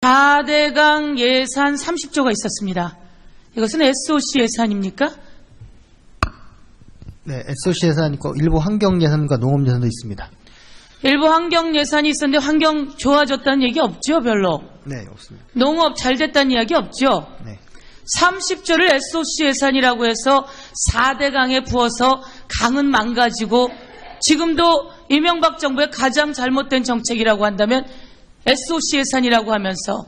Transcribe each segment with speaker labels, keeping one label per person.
Speaker 1: 4대강 예산 30조가 있었습니다. 이것은 SOC 예산입니까?
Speaker 2: 네, SOC 예산이 있고 일부 환경 예산과 농업 예산도 있습니다.
Speaker 1: 일부 환경 예산이 있었는데 환경 좋아졌다는 얘기 없죠, 별로?
Speaker 2: 네, 없습니다.
Speaker 1: 농업 잘 됐다는 이야기 없죠?
Speaker 2: 네.
Speaker 1: 30조를 SOC 예산이라고 해서 4대강에 부어서 강은 망가지고 지금도 이명박 정부의 가장 잘못된 정책이라고 한다면 SOC 예산이라고 하면서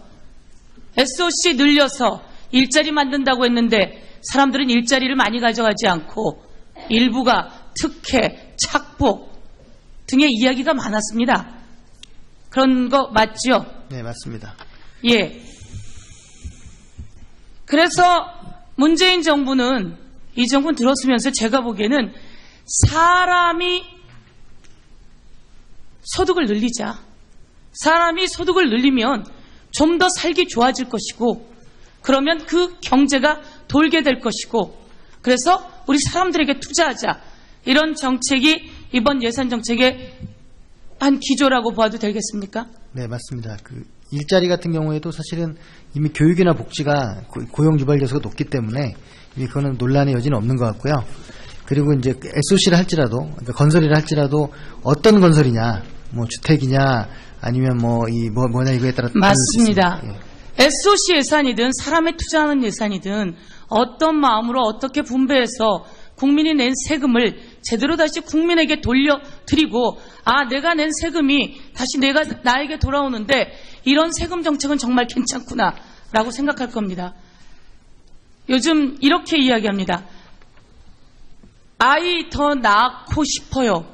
Speaker 1: SOC 늘려서 일자리 만든다고 했는데 사람들은 일자리를 많이 가져가지 않고 일부가 특혜, 착복 등의 이야기가 많았습니다. 그런 거 맞죠?
Speaker 2: 네, 맞습니다.
Speaker 1: 예. 그래서 문재인 정부는 이 정부는 들었으면서 제가 보기에는 사람이 소득을 늘리자. 사람이 소득을 늘리면 좀 더 살기 좋아질 것이고 그러면 그 경제가 돌게 될 것이고 그래서 우리 사람들에게 투자하자. 이런 정책이 이번 예산 정책의 한 기조라고 봐도 되겠습니까?
Speaker 2: 네, 맞습니다. 그 일자리 같은 경우에도 사실은 이미 교육이나 복지가 고용 유발 요소가 높기 때문에 이미 그거는 논란의 여지는 없는 것 같고요. 그리고 이제 SOC를 할지라도 그러니까 건설이라 할지라도 어떤 건설이냐, 뭐 주택이냐 아니면 뭐냐 이거에 따라
Speaker 1: 맞습니다. 예. SOC 예산이든 사람에 투자하는 예산이든 어떤 마음으로 어떻게 분배해서 국민이 낸 세금을 제대로 다시 국민에게 돌려드리고 내가 낸 세금이 다시 나에게 돌아오는데 이런 세금 정책은 정말 괜찮구나 라고 생각할 겁니다. 요즘 이렇게 이야기합니다. 아이 더 낳고 싶어요.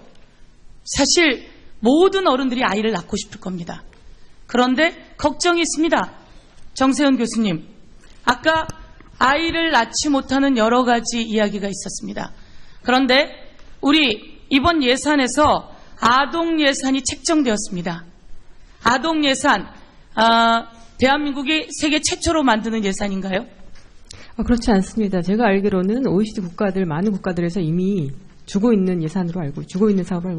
Speaker 1: 사실 모든 어른들이 아이를 낳고 싶을 겁니다. 그런데 걱정이 있습니다. 정세현 교수님, 아까 아이를 낳지 못하는 여러 가지 이야기가 있었습니다. 그런데 우리 이번 예산에서 아동 예산이 책정되었습니다. 아동 예산, 대한민국이 세계 최초로 만드는 예산인가요?
Speaker 3: 그렇지 않습니다. 제가 알기로는 OECD 국가들, 많은 국가들에서 이미 주고 있는 사업으로 알고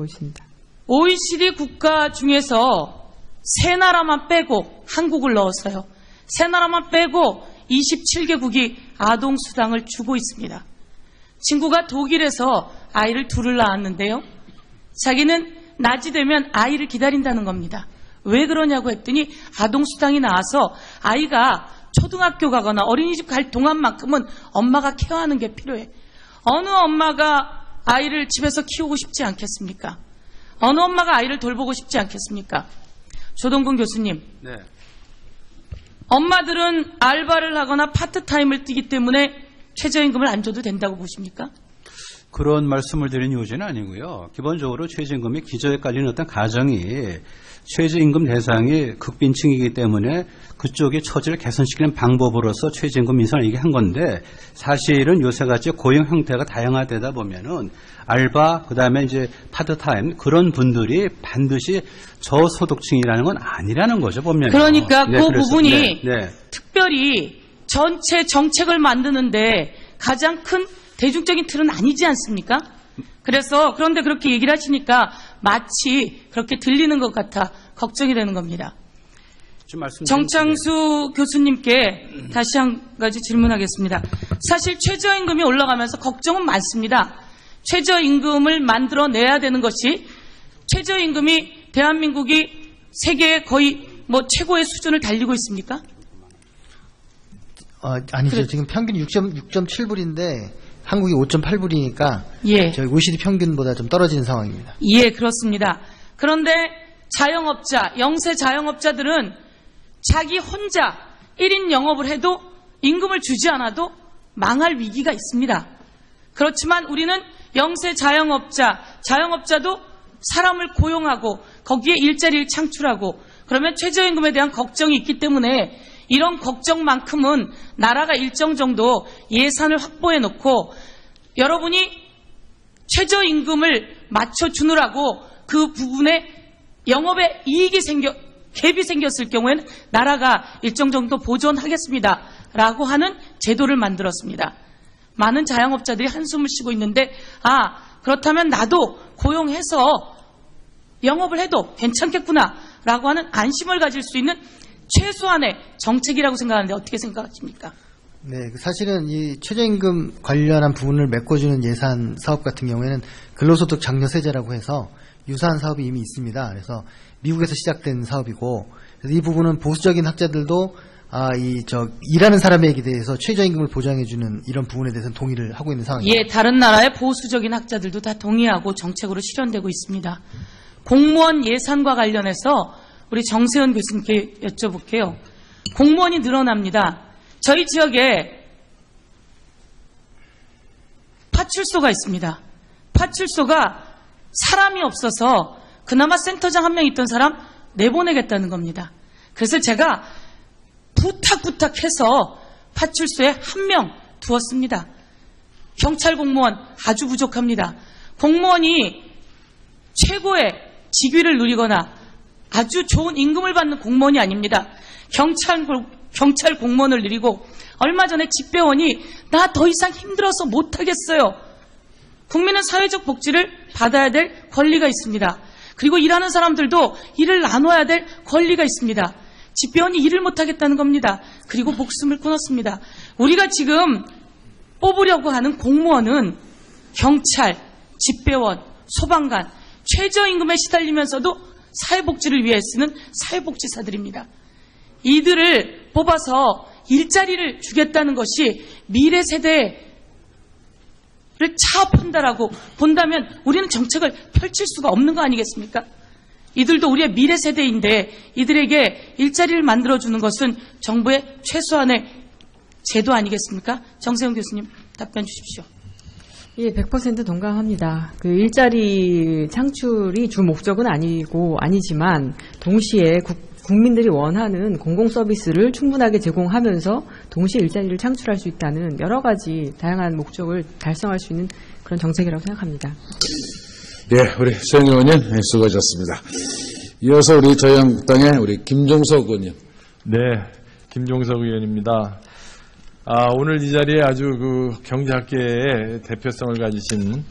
Speaker 3: 있습니다.
Speaker 1: OECD 국가 중에서 세 나라만 빼고 한국을 넣었어요. 세 나라만 빼고 27개국이 아동수당을 주고 있습니다. 친구가 독일에서 아이를 둘을 낳았는데요. 자기는 낮이 되면 아이를 기다린다는 겁니다. 왜 그러냐고 했더니 아동수당이 나와서 아이가 초등학교 가거나 어린이집 갈 동안만큼은 엄마가 케어하는 게 필요해. 어느 엄마가 아이를 집에서 키우고 싶지 않겠습니까? 어느 엄마가 아이를 돌보고 싶지 않겠습니까? 조동근 교수님.
Speaker 4: 네.
Speaker 1: 엄마들은 알바를 하거나 파트타임을 뛰기 때문에 최저임금을 안 줘도 된다고 보십니까?
Speaker 4: 그런 말씀을 드린 요지는 아니고요. 기본적으로 최저임금이 기저에 깔리는 어떤 가정이 최저임금 대상이 극빈층이기 때문에 그쪽의 처지를 개선시키는 방법으로서 최저임금 인상을 얘기한 건데 사실은 요새같이 고용 형태가 다양화되다 보면은 알바 그다음에 이제 파트타임 그런 분들이 반드시 저소득층이라는 건 아니라는 거죠 보면.
Speaker 1: 그러니까
Speaker 4: 네,
Speaker 1: 그 부분이
Speaker 4: 네.
Speaker 1: 특별히 전체 정책을 만드는데 가장 큰 대중적인 틀은 아니지 않습니까? 그래서 그런데 그렇게 얘기를 하시니까 마치 그렇게 들리는 것 같아 걱정이 되는 겁니다. 정창수 교수님께 다시 한 가지 질문하겠습니다. 사실 최저임금이 올라가면서 걱정은 많습니다. 최저임금을 만들어내야 되는 것이 최저임금이 대한민국이 세계의 거의 최고의 수준을 달리고 있습니까?
Speaker 2: 아니죠.
Speaker 1: 그래.
Speaker 2: 지금 평균 6.7불인데 한국이 5.8불이니까
Speaker 1: 예.
Speaker 2: 저희 OECD 평균보다 좀 떨어지는 상황입니다.
Speaker 1: 예, 그렇습니다. 그런데 자영업자, 영세 자영업자들은 자기 혼자 1인 영업을 해도 임금을 주지 않아도 망할 위기가 있습니다. 그렇지만 우리는 영세 자영업자도 사람을 고용하고 거기에 일자리를 창출하고 그러면 최저임금에 대한 걱정이 있기 때문에 이런 걱정만큼은 나라가 일정 정도 예산을 확보해 놓고 여러분이 최저임금을 맞춰주느라고 그 부분에 영업에 갭이 생겼을 경우에는 나라가 일정 정도 보존하겠습니다. 라고 하는 제도를 만들었습니다. 많은 자영업자들이 한숨을 쉬고 있는데 그렇다면 나도 고용해서 영업을 해도 괜찮겠구나 라고 하는 안심을 가질 수 있는 최소한의 정책이라고 생각하는데 어떻게 생각하십니까?
Speaker 2: 네, 사실은 이 최저임금 관련한 부분을 메꿔주는 예산 사업 같은 경우에는 근로소득 장려세제라고 해서 유사한 사업이 이미 있습니다. 그래서 미국에서 시작된 사업이고, 그래서 이 부분은 보수적인 학자들도 일하는 사람에게 대해서 최저임금을 보장해주는 이런 부분에 대해서는 동의를 하고 있는 상황입니다.
Speaker 1: 예, 다른 나라의 보수적인 학자들도 다 동의하고 정책으로 실현되고 있습니다. 공무원 예산과 관련해서 우리 정세현 교수님께 여쭤볼게요. 공무원이 늘어납니다. 저희 지역에 파출소가 있습니다. 파출소가 사람이 없어서 그나마 센터장 한 명 있던 사람 내보내겠다는 겁니다. 그래서 제가 부탁해서 파출소에 한 명 두었습니다. 경찰 공무원 아주 부족합니다. 공무원이 최고의 직위를 누리거나 아주 좋은 임금을 받는 공무원이 아닙니다. 경찰 공무원을 누리고 얼마 전에 집배원이 나 더 이상 힘들어서 못하겠어요. 국민은 사회적 복지를 받아야 될 권리가 있습니다. 그리고 일하는 사람들도 일을 나눠야 될 권리가 있습니다. 집배원이 일을 못하겠다는 겁니다. 그리고 목숨을 끊었습니다. 우리가 지금 뽑으려고 하는 공무원은 경찰, 집배원, 소방관, 최저임금에 시달리면서도 사회복지를 위해 쓰는 사회복지사들입니다. 이들을 뽑아서 일자리를 주겠다는 것이 미래 세대를 차업한다라고 본다면 우리는 정책을 펼칠 수가 없는 거 아니겠습니까? 이들도 우리의 미래 세대인데 이들에게 일자리를 만들어주는 것은 정부의 최소한의 제도 아니겠습니까? 정세훈 교수님 답변 주십시오.
Speaker 3: 예, 100% 동감합니다. 그 일자리 창출이 주 목적은 아니지만 동시에 국민들이 원하는 공공 서비스를 충분하게 제공하면서 동시에 일자리를 창출할 수 있다는 여러 가지 다양한 목적을 달성할 수 있는 그런 정책이라고 생각합니다.
Speaker 5: 네, 우리 송 의원님 수고하셨습니다. 이어서 우리 자유한국당의 우리 김종석 의원님.
Speaker 6: 네, 김종석 의원입니다. 오늘 이 자리에 아주 경제학계의 대표성을 가지신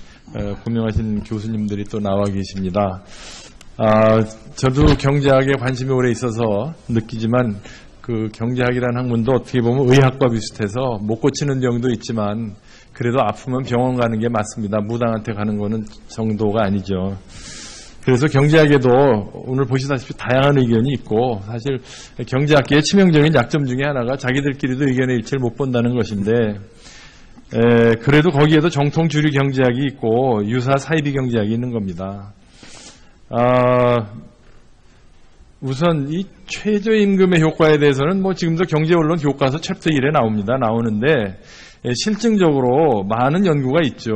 Speaker 6: 고명하신 교수님들이 또 나와 계십니다. 저도 경제학에 관심이 오래 있어서 느끼지만 그 경제학이라는 학문도 어떻게 보면 의학과 비슷해서 못 고치는 병도 있지만 그래도 아프면 병원 가는 게 맞습니다. 무당한테 가는 거는 정도가 아니죠. 그래서 경제학에도 오늘 보시다시피 다양한 의견이 있고 사실 경제학계의 치명적인 약점 중에 하나가 자기들끼리도 의견의 일치를 못 본다는 것인데 그래도 거기에도 정통 주류 경제학이 있고 유사 사이비 경제학이 있는 겁니다. 우선 이 최저임금의 효과에 대해서는 지금도 경제언론 교과서 챕터 1에 나오는데 실증적으로 많은 연구가 있죠.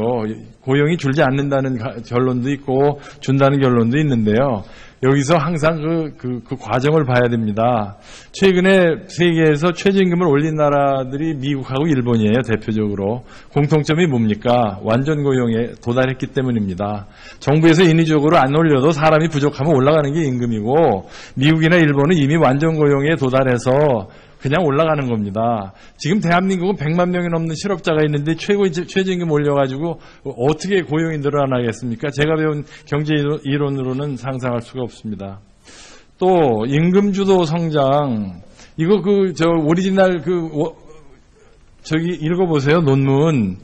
Speaker 6: 고용이 줄지 않는다는 결론도 있고 준다는 결론도 있는데요. 여기서 항상 그 과정을 봐야 됩니다. 최근에 세계에서 최저임금을 올린 나라들이 미국하고 일본이에요. 대표적으로. 공통점이 뭡니까? 완전 고용에 도달했기 때문입니다. 정부에서 인위적으로 안 올려도 사람이 부족하면 올라가는 게 임금이고 미국이나 일본은 이미 완전 고용에 도달해서 그냥 올라가는 겁니다. 지금 대한민국은 100만 명이 넘는 실업자가 있는데 최저임금 올려가지고 어떻게 고용이 늘어나겠습니까? 제가 배운 경제 이론으로는 상상할 수가 없습니다. 또 임금주도 성장 이거 오리지널 저기 읽어보세요. 논문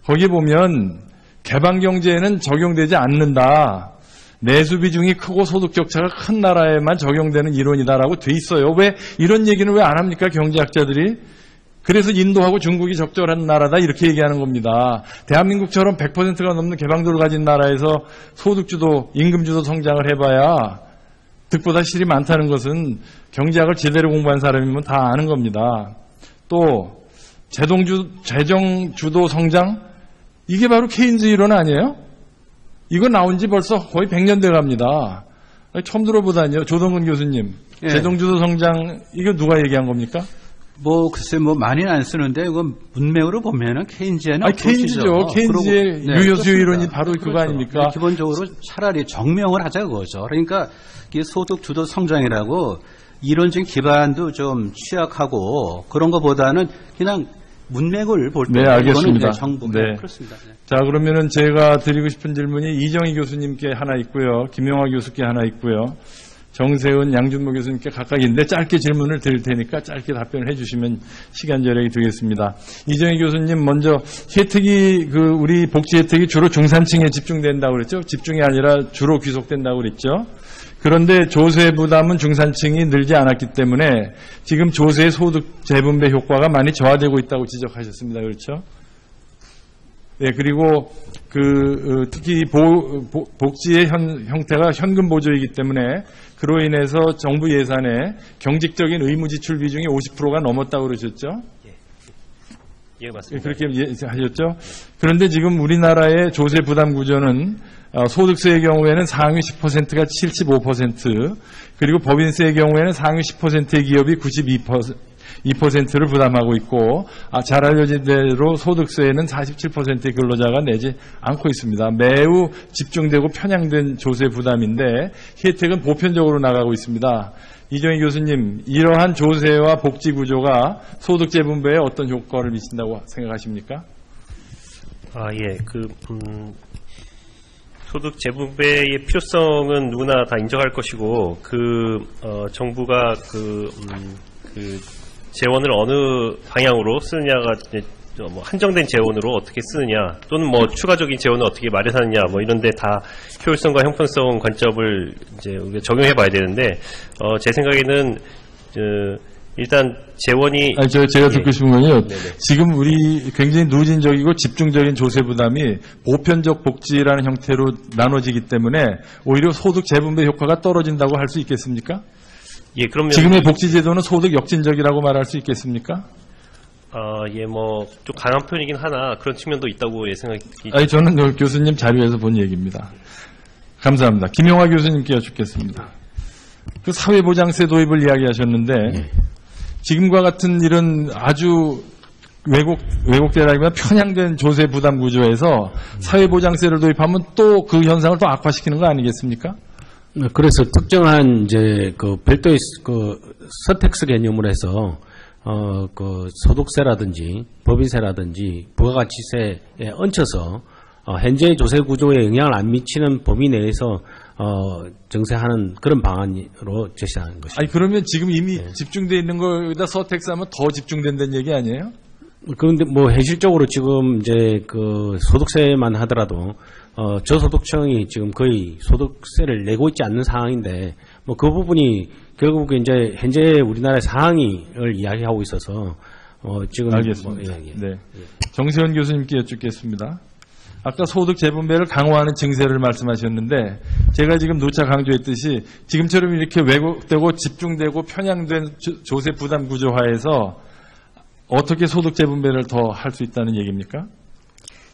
Speaker 6: 거기 보면 개방경제에는 적용되지 않는다. 내수 비중이 크고 소득 격차가 큰 나라에만 적용되는 이론이다라고 돼 있어요. 왜 이런 얘기는 왜 안 합니까? 경제학자들이. 그래서 인도하고 중국이 적절한 나라다 이렇게 얘기하는 겁니다. 대한민국처럼 100%가 넘는 개방도를 가진 나라에서 소득주도, 임금주도 성장을 해봐야 득보다 실이 많다는 것은 경제학을 제대로 공부한 사람이면 다 아는 겁니다. 또 재정주도 성장? 이게 바로 케인즈 이론 아니에요? 이거 나온 지 벌써 거의 100년 돼 갑니다. 처음 들어보다니요. 조동근 교수님.
Speaker 4: 예.
Speaker 6: 재정주도 성장, 이거 누가 얘기한 겁니까?
Speaker 4: 글쎄, 많이는 안 쓰는데, 이건 문맥으로 보면은 케인즈에는
Speaker 6: 케인즈죠. 케인즈의 유효수요 이론이 바로
Speaker 4: 그렇죠.
Speaker 6: 그거 아닙니까?
Speaker 4: 기본적으로 차라리 정명을 하자 그거죠. 그러니까 이게 소득 주도 성장이라고 이론적인 기반도 좀 취약하고 그런 것보다는 그냥 문맥을 볼 때.
Speaker 6: 네, 알겠습니다.
Speaker 4: 정부.
Speaker 6: 네.
Speaker 4: 그렇습니다. 네.
Speaker 6: 자, 그러면은 제가 드리고 싶은 질문이 이정희 교수님께 하나 있고요. 김용하 교수께 하나 있고요. 정세은, 양준모 교수님께 각각인데 짧게 질문을 드릴 테니까 짧게 답변을 해주시면 시간 절약이 되겠습니다. 이정희 교수님 먼저 혜택이 우리 복지 혜택이 주로 중산층에 집중된다고 그랬죠? 집중이 아니라 주로 귀속된다고 그랬죠? 그런데 조세 부담은 중산층이 늘지 않았기 때문에 지금 조세 소득 재분배 효과가 많이 저하되고 있다고 지적하셨습니다. 그렇죠? 네, 그리고 특히 복지의 형태가 현금 보조이기 때문에 그로 인해서 정부 예산에 경직적인 의무 지출 비중이 50%가 넘었다고 그러셨죠?
Speaker 7: 예, 맞습니다.
Speaker 6: 그렇게 하셨죠? 그런데 지금 우리나라의 조세 부담 구조는 소득세의 경우에는 상위 10%가 75%, 그리고 법인세의 경우에는 상위 10%의 기업이 2%를 부담하고 있고, 잘 알려진 대로 소득세에는 47%의 근로자가 내지 않고 있습니다. 매우 집중되고 편향된 조세 부담인데 혜택은 보편적으로 나가고 있습니다. 이정희 교수님, 이러한 조세와 복지 구조가 소득 재분배에 어떤 효과를 미친다고 생각하십니까?
Speaker 7: 예, 소득 재분배의 필요성은 누구나 다 인정할 것이고, 정부가 재원을 어느 방향으로 쓰느냐가 한정된 재원으로 어떻게 쓰느냐, 또는 추가적인 재원을 어떻게 마련하느냐, 이런데 다 효율성과 형평성 관점을 이제 우리가 적용해 봐야 되는데, 제 생각에는, 일단 재원이.
Speaker 6: 제가 듣고 싶은 건요.
Speaker 7: 네네.
Speaker 6: 지금 우리 굉장히 누진적이고 집중적인 조세 부담이 보편적 복지라는 형태로 나눠지기 때문에 오히려 소득 재분배 효과가 떨어진다고 할 수 있겠습니까?
Speaker 7: 예, 그러면.
Speaker 6: 지금의 복지제도는 소득 역진적이라고 말할 수 있겠습니까?
Speaker 7: 예, 좀 강한 표현이긴 하나 그런 측면도 있다고 생각이.
Speaker 6: 저는 교수님 자료에서 본 얘기입니다. 감사합니다. 김용화 교수님께 여쭙겠습니다. 사회보장세 도입을 이야기하셨는데 지금과 같은 이런 아주 왜곡되라기보다 편향된 조세 부담 구조에서 사회보장세를 도입하면 또 그 현상을 또 악화시키는 거 아니겠습니까?
Speaker 8: 그래서 특정한 이제 별도의 서택스 개념으로 해서 소득세라든지 법인세라든지 부가가치세에 얹혀서 현재의 조세 구조에 영향을 안 미치는 범위 내에서 정세하는 그런 방안으로 제시하는 것입니다.
Speaker 6: 그러면 지금 이미 집중되어 있는 거에다 서택스하면 더 집중된다는 얘기 아니에요?
Speaker 8: 그런데 현실적으로 지금 이제 소득세만 하더라도 저소득층이 지금 거의 소득세를 내고 있지 않는 상황인데 그 부분이 결국 이제 현재 우리나라의 상황을 이야기하고 있어서 지금.
Speaker 6: 알겠습니다. 네. 정세현 교수님께 여쭙겠습니다. 아까 소득 재분배를 강화하는 증세를 말씀하셨는데 제가 지금 누차 강조했듯이 지금처럼 이렇게 왜곡되고 집중되고 편향된 조세 부담 구조화에서 어떻게 소득 재분배를 더 할 수 있다는 얘기입니까?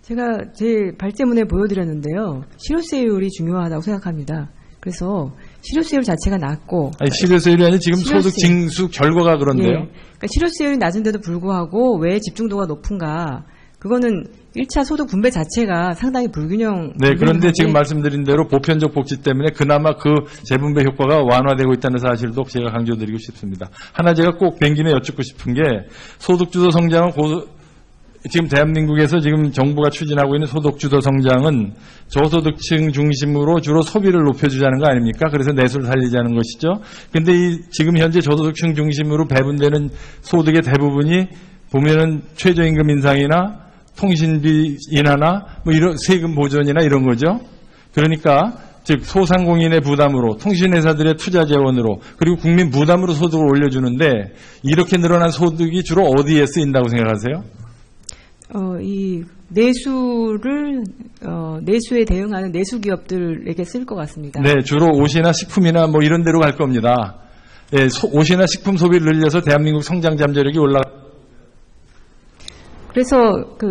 Speaker 3: 제가 제 발제문에 보여드렸는데요. 실효세율이 중요하다고 생각합니다. 그래서 실효세율 자체가 낮고.
Speaker 6: 실효세율이 아니라 지금 소득 징수 결과가 그런데요.
Speaker 3: 예, 그러니까 실효세율이 낮은데도 불구하고 왜 집중도가 높은가. 그거는 1차 소득 분배 자체가 상당히 불균형.
Speaker 6: 네, 그런데 지금 말씀드린 대로 보편적 복지 때문에 그나마 그 재분배 효과가 완화되고 있다는 사실도 제가 강조드리고 싶습니다. 하나 제가 꼭 뵌 김에 여쭙고 싶은 게 소득주도 성장은 지금 대한민국에서 지금 정부가 추진하고 있는 소득주도 성장은 저소득층 중심으로 주로 소비를 높여주자는 거 아닙니까? 그래서 내수를 살리자는 것이죠. 근데 지금 현재 저소득층 중심으로 배분되는 소득의 대부분이 보면은 최저임금 인상이나 통신비 인하나 이런 세금 보전이나 이런 거죠. 그러니까 즉 소상공인의 부담으로 통신회사들의 투자 재원으로 그리고 국민 부담으로 소득을 올려주는데 이렇게 늘어난 소득이 주로 어디에 쓰인다고 생각하세요?
Speaker 3: 이 내수에 대응하는 내수 기업들에게 쓸 것 같습니다.
Speaker 6: 네, 주로 옷이나 식품이나 이런 데로 갈 겁니다. 네, 옷이나 식품 소비를 늘려서 대한민국 성장 잠재력이
Speaker 3: 그래서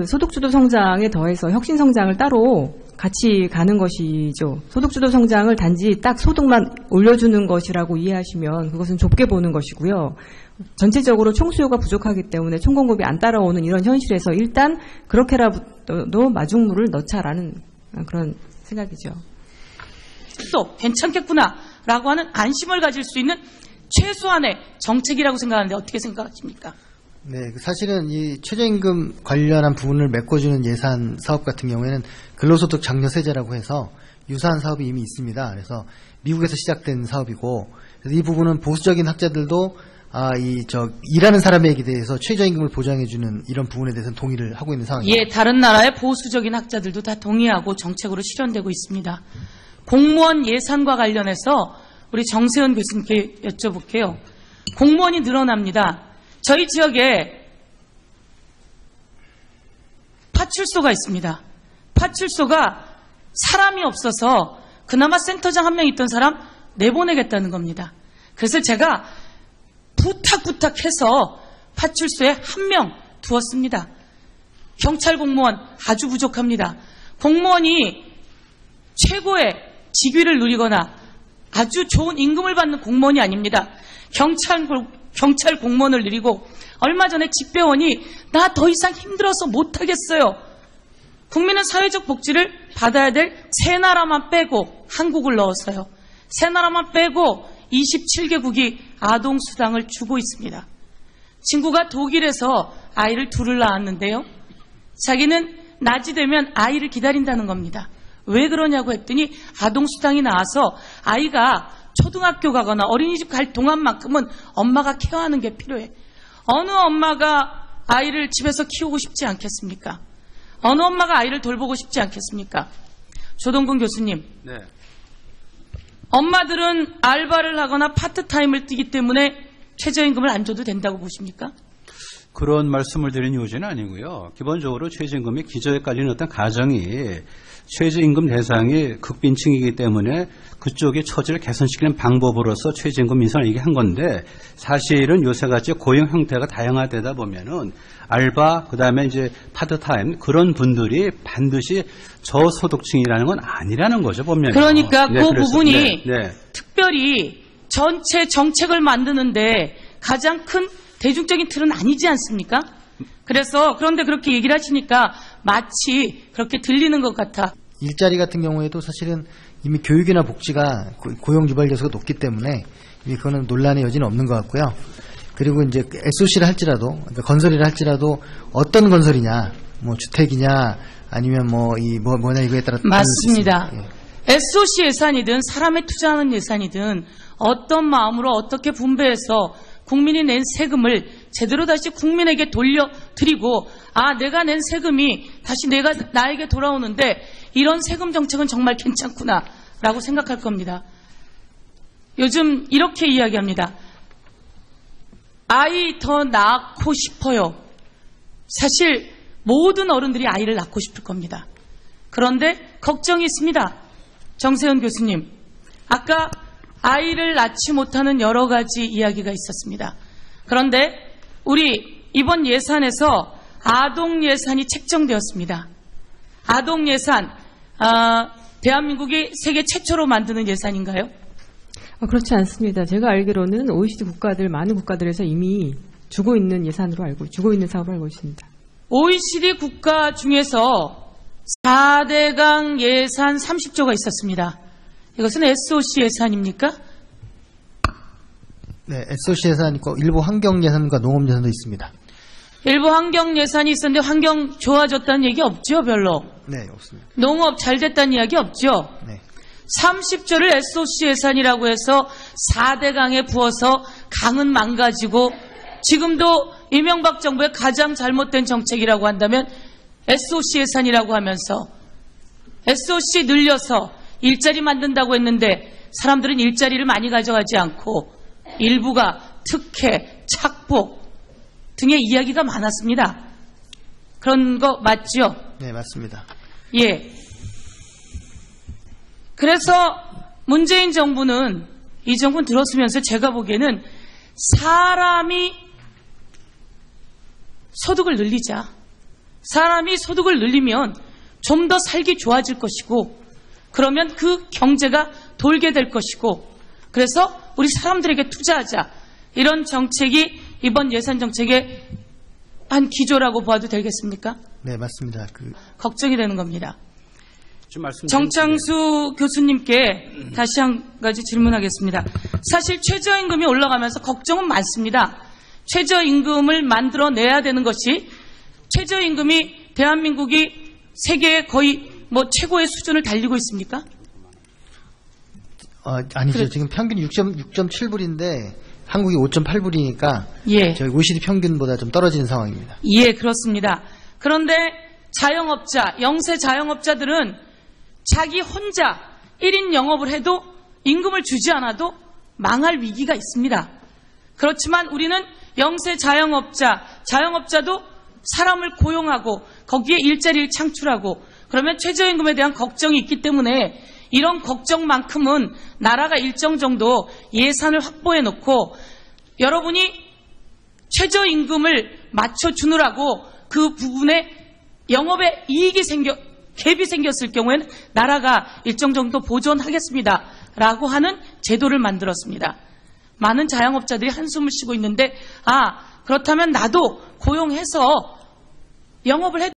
Speaker 3: 소득주도 성장에 더해서 혁신 성장을 따로 같이 가는 것이죠. 소득주도 성장을 단지 딱 소득만 올려주는 것이라고 이해하시면 그것은 좁게 보는 것이고요. 전체적으로 총수요가 부족하기 때문에 총공급이 안 따라오는 이런 현실에서 일단 그렇게라도 마중물을 넣자라는 그런 생각이죠.
Speaker 1: 또 괜찮겠구나라고 하는 안심을 가질 수 있는 최소한의 정책이라고 생각하는데 어떻게 생각하십니까?
Speaker 2: 네, 사실은 이 최저임금 관련한 부분을 메꿔주는 예산 사업 같은 경우에는 근로소득 장려세제라고 해서 유사한 사업이 이미 있습니다. 그래서 미국에서 시작된 사업이고, 그래서 이 부분은 보수적인 학자들도 일하는 사람에게 대해서 최저임금을 보장해주는 이런 부분에 대해서는 동의를 하고 있는 상황입니다.
Speaker 1: 예, 다른 나라의 보수적인 학자들도 다 동의하고 정책으로 실현되고 있습니다. 공무원 예산과 관련해서 우리 정세현 교수님께 여쭤볼게요. 공무원이 늘어납니다. 저희 지역에 파출소가 있습니다. 파출소가 사람이 없어서 그나마 센터장 한 명 있던 사람 내보내겠다는 겁니다. 그래서 제가 부탁해서 파출소에 한 명 두었습니다. 경찰 공무원 아주 부족합니다. 공무원이 최고의 직위를 누리거나 아주 좋은 임금을 받는 공무원이 아닙니다. 경찰 공무원을 누리고 얼마 전에 집배원이 나 더 이상 힘들어서 못하겠어요. 국민은 사회적 복지를 받아야 될 세 나라만 빼고 한국을 넣었어요. 세 나라만 빼고 27개국이 아동수당을 주고 있습니다. 친구가 독일에서 아이를 둘을 낳았는데요. 자기는 낮이 되면 아이를 기다린다는 겁니다. 왜 그러냐고 했더니 아동수당이 나와서 아이가 초등학교 가거나 어린이집 갈 동안만큼은 엄마가 케어하는 게 필요해. 어느 엄마가 아이를 집에서 키우고 싶지 않겠습니까? 어느 엄마가 아이를 돌보고 싶지 않겠습니까? 조동근 교수님.
Speaker 4: 네.
Speaker 1: 엄마들은 알바를 하거나 파트타임을 뛰기 때문에 최저임금을 안 줘도 된다고 보십니까?
Speaker 4: 그런 말씀을 드린 요지는 아니고요. 기본적으로 최저임금이 기저에 깔리는 어떤 가정이 최저임금 대상이 극빈층이기 때문에 그쪽의 처지를 개선시키는 방법으로서 최저임금 인상을 얘기한 건데, 사실은 요새같이 고용 형태가 다양화되다 보면은 알바, 그다음에 이제 파트타임 그런 분들이 반드시 저소득층이라는 건 아니라는 거죠, 보면.
Speaker 1: 그러니까
Speaker 4: 네,
Speaker 1: 그
Speaker 4: 그래서,
Speaker 1: 부분이
Speaker 4: 네.
Speaker 1: 특별히 전체 정책을 만드는데 가장 큰 대중적인 틀은 아니지 않습니까? 그래서 그런데 그렇게 얘기를 하시니까 마치 그렇게 들리는 것 같아.
Speaker 2: 일자리 같은 경우에도 사실은 이미 교육이나 복지가 고용 유발 요소가 높기 때문에 이미 그거는 논란의 여지는 없는 것 같고요. 그리고 이제 SOC를 할지라도, 그러니까 건설이라 할지라도 어떤 건설이냐, 뭐 주택이냐, 아니면 뭐냐 이거에 따라
Speaker 1: 맞습니다.
Speaker 2: 예.
Speaker 1: SOC 예산이든 사람에 투자하는 예산이든 어떤 마음으로 어떻게 분배해서 국민이 낸 세금을 제대로 다시 국민에게 돌려드리고, 내가 낸 세금이 다시 나에게 돌아오는데 이런 세금 정책은 정말 괜찮구나 라고 생각할 겁니다. 요즘 이렇게 이야기합니다. 아이 더 낳고 싶어요. 사실 모든 어른들이 아이를 낳고 싶을 겁니다. 그런데 걱정이 있습니다. 정세현 교수님, 아까 아이를 낳지 못하는 여러 가지 이야기가 있었습니다. 그런데 우리 이번 예산에서 아동 예산이 책정되었습니다. 아동 예산, 대한민국이 세계 최초로 만드는 예산인가요?
Speaker 3: 그렇지 않습니다. 제가 알기로는 OECD 국가들, 많은 국가들에서 이미 주고 있는 사업을 알고 있습니다.
Speaker 1: OECD 국가 중에서 4대강 예산 30조가 있었습니다. 이것은 SOC 예산입니까?
Speaker 2: 네, SOC 예산 있고 일부 환경 예산과 농업 예산도 있습니다.
Speaker 1: 일부 환경 예산이 있었는데 환경 좋아졌다는 얘기 없죠, 별로?
Speaker 2: 네, 없습니다.
Speaker 1: 농업 잘 됐다는 이야기 없죠?
Speaker 2: 네.
Speaker 1: 30조를 SOC 예산이라고 해서 4대강에 부어서 강은 망가지고 지금도 이명박 정부의 가장 잘못된 정책이라고 한다면 SOC 예산이라고 하면서 SOC 늘려서 일자리 만든다고 했는데 사람들은 일자리를 많이 가져가지 않고 일부가 특혜, 착복 등의 이야기가 많았습니다. 그런 거 맞죠?
Speaker 2: 네, 맞습니다.
Speaker 1: 예. 그래서 문재인 정부는, 이 정부는 들었으면서 제가 보기에는 사람이 소득을 늘리자. 사람이 소득을 늘리면 좀 더 살기 좋아질 것이고, 그러면 그 경제가 돌게 될 것이고, 그래서 우리 사람들에게 투자하자. 이런 정책이 이번 예산 정책의 한 기조라고 봐도 되겠습니까?
Speaker 2: 네, 맞습니다.
Speaker 1: 걱정이 되는 겁니다.
Speaker 4: 좀
Speaker 1: 정창수 교수님께 다시 한 가지 질문하겠습니다. 사실 최저임금이 올라가면서 걱정은 많습니다. 최저임금을 만들어내야 되는 것이, 최저임금이 대한민국이 세계의 거의 최고의 수준을 달리고 있습니까?
Speaker 2: 아니죠.
Speaker 1: 그래.
Speaker 2: 지금 평균 6.7불인데 한국이 5.8불이니까
Speaker 1: 예.
Speaker 2: 저희 OECD 평균보다 좀 떨어지는 상황입니다.
Speaker 1: 예, 그렇습니다. 그런데 자영업자, 영세 자영업자들은 자기 혼자 1인 영업을 해도 임금을 주지 않아도 망할 위기가 있습니다. 그렇지만 우리는 영세 자영업자도 사람을 고용하고 거기에 일자리를 창출하고 그러면 최저임금에 대한 걱정이 있기 때문에 이런 걱정만큼은 나라가 일정 정도 예산을 확보해 놓고 여러분이 최저임금을 맞춰주느라고 그 부분에 영업에 갭이 생겼을 경우에는 나라가 일정 정도 보존하겠습니다. 라고 하는 제도를 만들었습니다. 많은 자영업자들이 한숨을 쉬고 있는데 그렇다면 나도 고용해서 영업을 해도